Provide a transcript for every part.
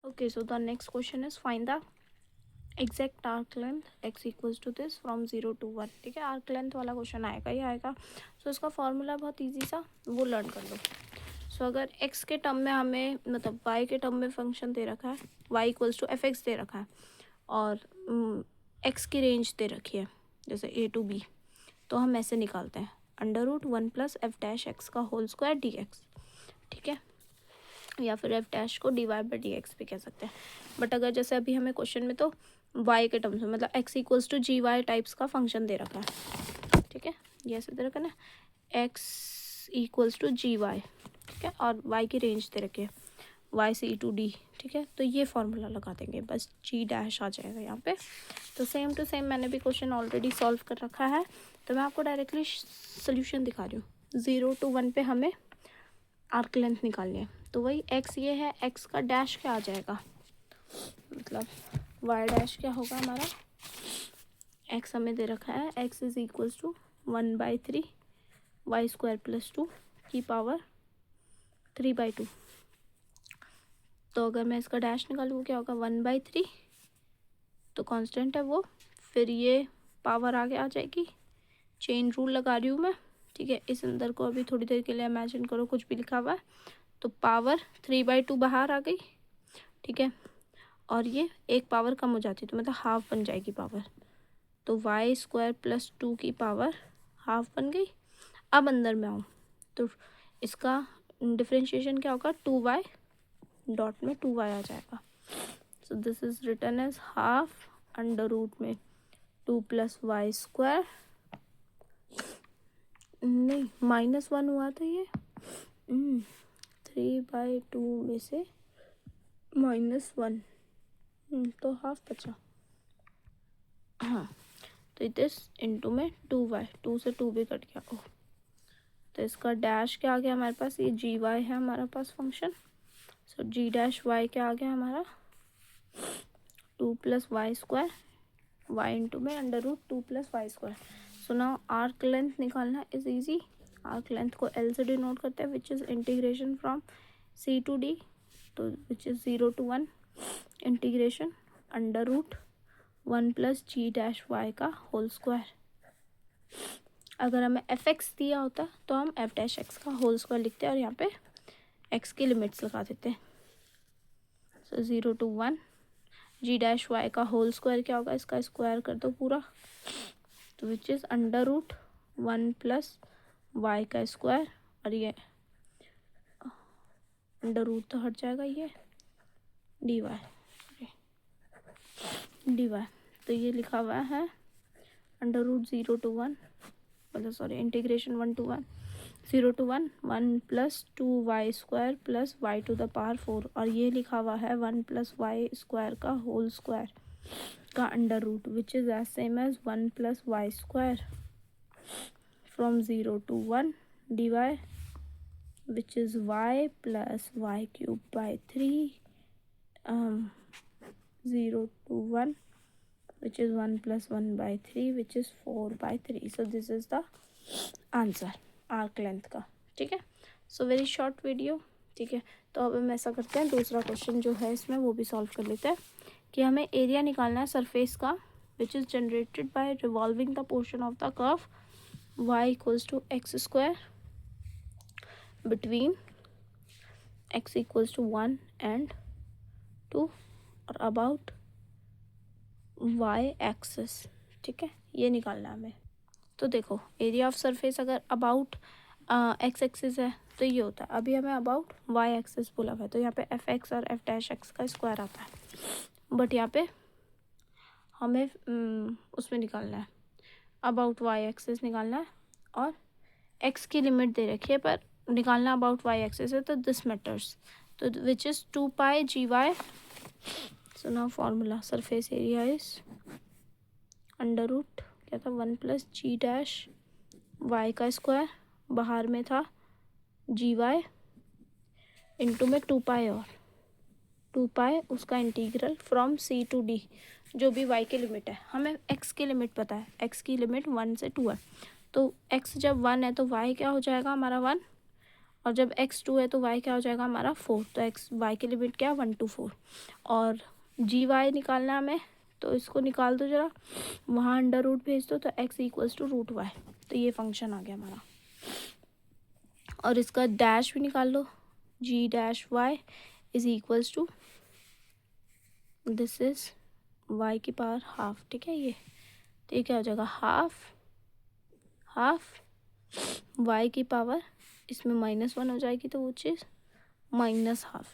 Okay, so the next question is find the exact arc length x equals to this from 0 to 1. ठीक है, arc length वाला question आएगा ही आएगा. सो इसका formula बहुत इजी सा, वो लर्न कर लो. सो अगर x के टर्म में हमें मतलब y के टर्म में फंक्शन दे रखा है, y equals to f x दे रखा है और x की रेंज दे रखी है जैसे a टू b, तो हम ऐसे निकालते हैं under root 1 plus F dash X का होल स्क्वायर डी एक्स. ठीक है, या फिर एफ डैश को D Y by D X भी कह सकते हैं. बट अगर जैसे अभी हमें क्वेश्चन में तो y के टर्म्स में मतलब x equals to G Y types का फंक्शन दे रखा है. ठीक है, ये ऐसे दे रखा है ना, x equals to G Y. ठीक है, और y की रेंज दे रखी है y से e टू d. ठीक है, तो ये फॉर्मूला लगा देंगे, बस g डैश आ जाएगा यहाँ पे. तो सेम टू सेम मैंने भी क्वेश्चन ऑलरेडी सॉल्व कर रखा है, तो मैं आपको डायरेक्टली सोल्यूशन दिखा रही हूँ. 0 to 1 पे हमें आर्क लेंथ निकालनी है, तो वही x ये है, x का डैश क्या आ जाएगा, मतलब y डैश क्या होगा हमारा, x हमें दे रखा है x is equals to 1/3 Y square plus 2 की पावर 3/2. तो अगर मैं इसका डैश निकालूँ क्या होगा 1/3, तो कांस्टेंट है वो, फिर ये पावर आगे आ जाएगी. चेन रूल लगा रही हूँ मैं. ठीक है, इस अंदर को अभी थोड़ी देर के लिए इमेजिन करो कुछ भी लिखा हुआ है, तो पावर 3/2 बाहर आ गई. ठीक है, और ये एक पावर कम हो जाती है, तो मतलब हाफ बन जाएगी पावर, तो वाई स्क्वायर प्लस 2 की पावर हाफ बन गई. अब अंदर में आऊँ तो इसका डिफरेंशिएशन क्या होगा, 2y डॉट में 2y आ जाएगा. So this is written as half under root में 2 प्लस वाई स्क्वायर, नहीं -1 हुआ था ये, 3/2 में से -1, तो हाफ बचा. हाँ, तो इट इज इंटू में 2y, 2 से 2 भी कट गया. ओह, तो इसका डैश क्या आ गया हमारे पास, ये जी वाई है हमारे पास function. So g dash y क्या आ गया हमारा, 2 plus Y square, y into में under root 2 plus Y square. So now arc length निकालना इज ईजी. आर्क लेंथ को एल से डिनोट करते हैं, which is integration from C to d, तो which is 0 to 1 integration under root 1 plus ji dash Y का whole square. अगर हमें f x दिया होता तो हम एफ डैश एक्स का होल स्क्वायर लिखते हैं और यहाँ पे एक्स की लिमिट्स लगा देते हैं. So 0 to 1 G dash Y का होल स्क्वायर क्या होगा, इसका स्क्वायर कर दो पूरा, तो which is under root 1 plus Y का स्क्वायर, और ये अंडर रूट तो हट जाएगा, ये डी वाई, तो ये लिखा हुआ है अंडर रूट 0 to 1, मतलब sorry integration 1 to 1, 0 to 1 1 plus 2y square plus y to the power 4, और ये लिखा हुआ है 1 प्लस वाई स्क्वायर का होल स्क्वायर का under root, which is as same as 1 plus Y square from 0 to 1 dy, which is y plus Y cube by 3 0 to 1 which is 1 plus 1 by 3 which is 4 by 3. So this is the answer arc length का. ठीक है, so very short video. ठीक है, तो अब हम ऐसा करते हैं, दूसरा क्वेश्चन जो है इसमें वो भी सॉल्व कर लेते हैं कि हमें एरिया निकालना है सरफेस का which is generated by revolving the portion of the curve y equals to X square between x equals to 1 and 2 और अबाउट y एक्सिस. ठीक है, ये निकालना है हमें. तो देखो एरिया ऑफ सरफेस अगर अबाउट एक्स एक्सिस है तो ये होता है, अभी हमें अबाउट वाई एक्सिस बोला हुआ है, तो यहाँ पे एफ एक्स और एफ डैश एक्स का स्क्वायर आता है, बट यहाँ पे हमें उसमें निकालना है अबाउट वाई एक्सिस निकालना है, और एक्स की लिमिट दे रखी है पर निकालना अबाउट वाई एक्सिस है, तो दिस मैटर्स, तो which is 2 pi G Y. So now formula surface area is under root क्या था 1 प्लस जी डैश वाई का स्क्वायर, बाहर में था जी वाई इंटू में 2 पाई, और 2 पाई उसका integral from C to D, जो भी y की लिमिट है. हमें x की लिमिट पता है, x की लिमिट 1 से 2 है, तो x जब 1 है तो y क्या हो जाएगा हमारा 1, और जब x 2 है तो y क्या हो जाएगा हमारा 4, तो x y की लिमिट क्या 1 to 4। और जी वाई निकालना है हमें, तो इसको निकाल दो जरा, वहाँ अंडर रूट भेज दो, तो x equals to root Y, तो ये फंक्शन आ गया हमारा। और इसका डैश भी निकाल लो, g dash y is equals to, this is y की पावर हाफ, ठीक है ये, तो ये क्या हो जाएगा हाफ y की पावर, इसमें -1 हो जाएगी तो वो चीज़ -हाफ,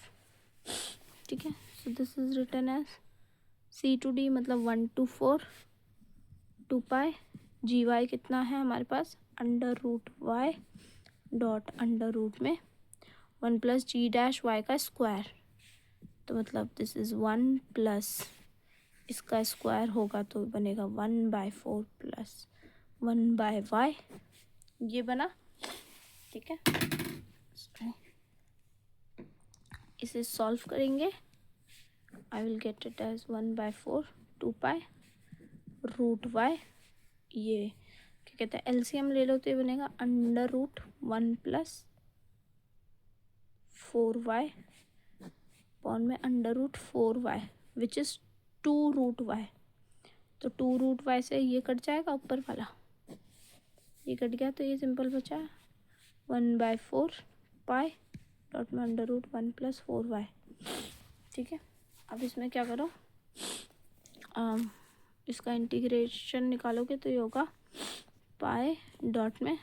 ठीक है। So this is written as c to d मतलब 1 to 4 2 पाई जी वाई कितना है हमारे पास under root y dot under root में 1 प्लस जी डैश वाई का स्क्वायर, तो मतलब दिस इज़ 1 प्लस इसका स्क्वायर होगा तो बनेगा 1/4 प्लस 1/y, ये बना, ठीक है। इसे सॉल्व करेंगे, I will get it as 1/4 2 pi root Y, ये क्या कहते हैं एलसीएम ले लो तो ये बनेगा under root 1 plus 4y upon में under root 4y which is 2 root Y, तो 2 रूट वाई से ये कट जाएगा ऊपर वाला, ये कट गया तो ये सिंपल बचा 1/4 पाई डॉट में अंडर रूट 1 प्लस 4y, ठीक है। अब इसमें क्या करो, इसका इंटीग्रेशन निकालोगे तो ये होगा पाई डॉट में,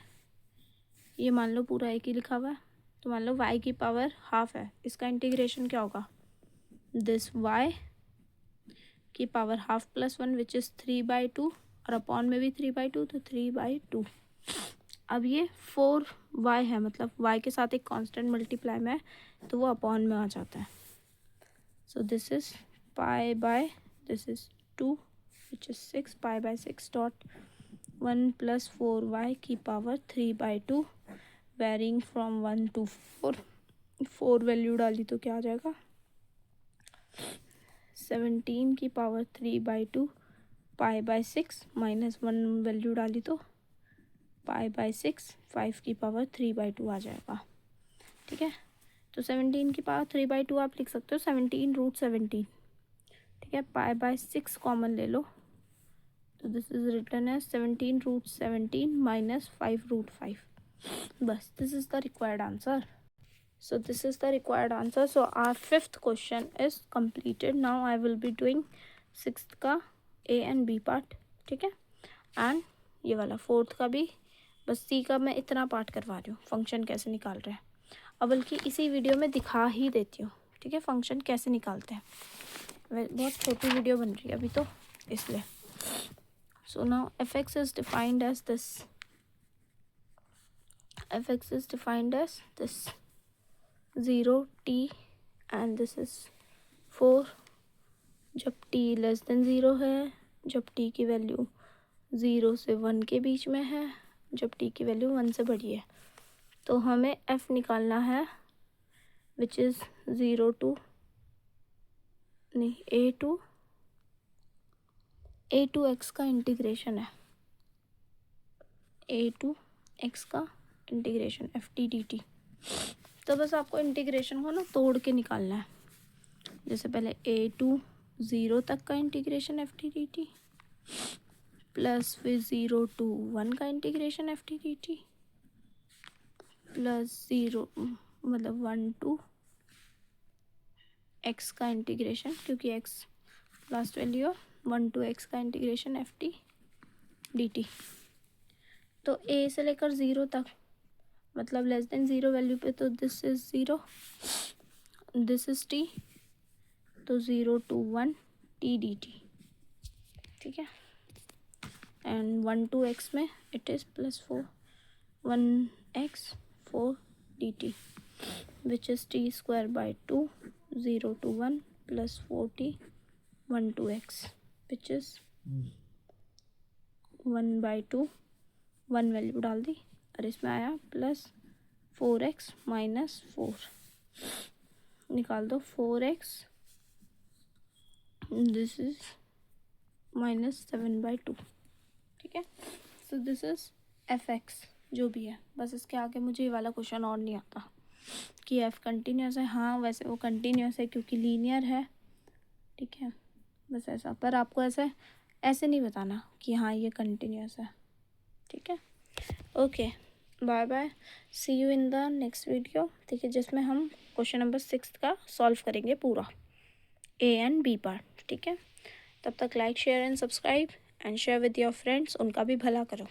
ये मान लो पूरा एक ही लिखा हुआ है, तो मान लो y की पावर हाफ है, इसका इंटीग्रेशन क्या होगा दिस y की power half plus 1 which is 3/2 और अपॉन में भी 3/2 तो 3/2। अब ये 4y है, मतलब y के साथ एक कांस्टेंट मल्टीप्लाई में है तो वो अपॉन में आ जाता है, so this is pi by this is 2 which is 6 pi by 6 dot 1 plus 4y की power 3/2 varying from 1 to 4 value डाली तो क्या आ जाएगा 17 की पावर 3/2 पाई बाय 6 -1 वैल्यू डाली तो पाई बाय 6 5 की पावर 3/2 आ जाएगा, ठीक है। तो 17 की पावर 3/2 आप लिख सकते हो 17 रूट 17, ठीक है। पाई बाय 6 कॉमन ले लो तो this is written as 17 root 17 minus 5 root 5, बस this is the required answer. So this is the required answer. So our fifth question is completed. Now I will be doing sixth का A and B part, ठीक है, and ये वाला fourth का भी, बस C का मैं इतना पार्ट करवा रही हूँ फंक्शन कैसे निकाल रहे हैं, अब बल्कि इसी वीडियो में दिखा ही देती हूँ, ठीक है, फंक्शन कैसे निकालते हैं, बहुत छोटी वीडियो बन रही है अभी तो इसलिए। So now fx is defined as this, fx is defined as this 0 t and this is 4 जब t लेस देन 0 है, जब t की वैल्यू 0 से 1 के बीच में है, जब t की वैल्यू 1 से बड़ी है, तो हमें f निकालना है विच इज़ 0 to नहीं a टू x का इंटीग्रेशन है, a टू x का integration F T D T, तो बस आपको इंटीग्रेशन को ना तोड़ के निकालना है, जैसे पहले a टू 0 तक का integration F T D T plus फिर 0 to 1 का integration F T D T plus 0 मतलब 1 to x का इंटीग्रेशन, क्योंकि x last value 1 to x का integration F T D T, तो a से लेकर 0 तक मतलब लेस देन 0 वैल्यू पे, तो this is 0 this is t, तो 0 to 1 t डी टी, ठीक है, एंड 1 to x में it is +4 1x 4 D T which is t square by 2 0 to 1 plus 4t 1 to x which is 1/2 1 value डाल दी और इसमें आया प्लस 4x माइनस 4, निकाल दो 4x, दिस इज -7/2, ठीक है। सो दिस इज fx जो भी है, बस इसके आगे मुझे ये वाला क्वेश्चन और नहीं आता, कि एफ कंटिन्यूस है, हाँ वैसे वो कंटिन्यूस है क्योंकि लीनियर है, ठीक है, बस ऐसा। पर आपको ऐसे ऐसे नहीं बताना कि हाँ ये कंटिन्यूस है, ठीक है। Okay, bye bye, see you in the next video, ठीक है, जिसमें हम क्वेश्चन नंबर 6 का सॉल्व करेंगे पूरा, ए एंड बी पार्ट, ठीक है। तब तक like share and subscribe and share with your friends, उनका भी भला करो।